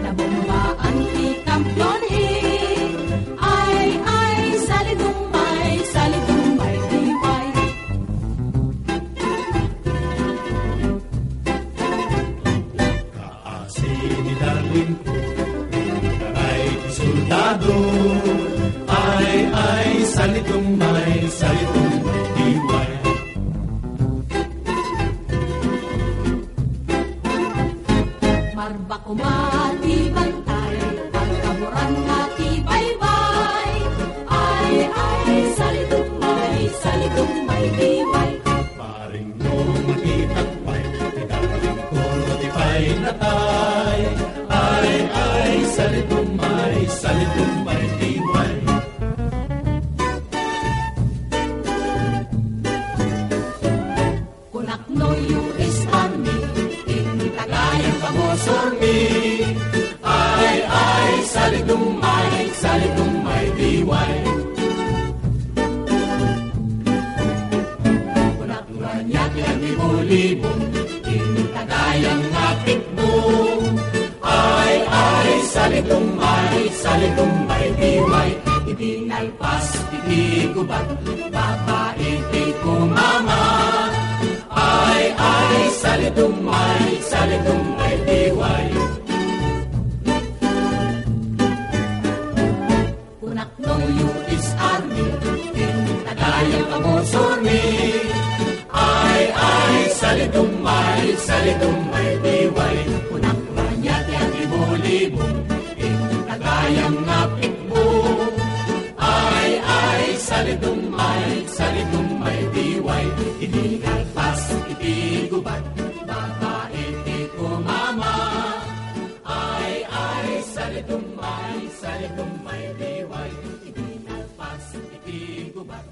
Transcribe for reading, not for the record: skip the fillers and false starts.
nabombaan ti kampiyon ay, salitumay, diway. Kaasi ni darling ko, ay soldado, ay, salitumay, diway. Marba kumati bantay, pagkaburan nga ti baybay. Ay, salitumay, diway. Paring no makitagpay, ti darling ko ti pay natay. Ay, salitumay, diway. Kunakno US Army, Tagayang kamosormi. Ay, salitumay, diway. Kunaknuan yaki ang libo-libo, Tagayang atikbo. Ay, salitumay, diway. Itinalpas, itigubat, babae, kumama. Ay, salitumay, diway. Kunakno US Army, Tagayang kamosormi. Ay, salitumay, diway. Kunakno niya tiyang libo-libo, Tagayang napikbo. Ay, salitumay, diway. Itigalpas, itigubat, babae, kumama. Ay, salitumay, diway. Itigalpas, itigubat.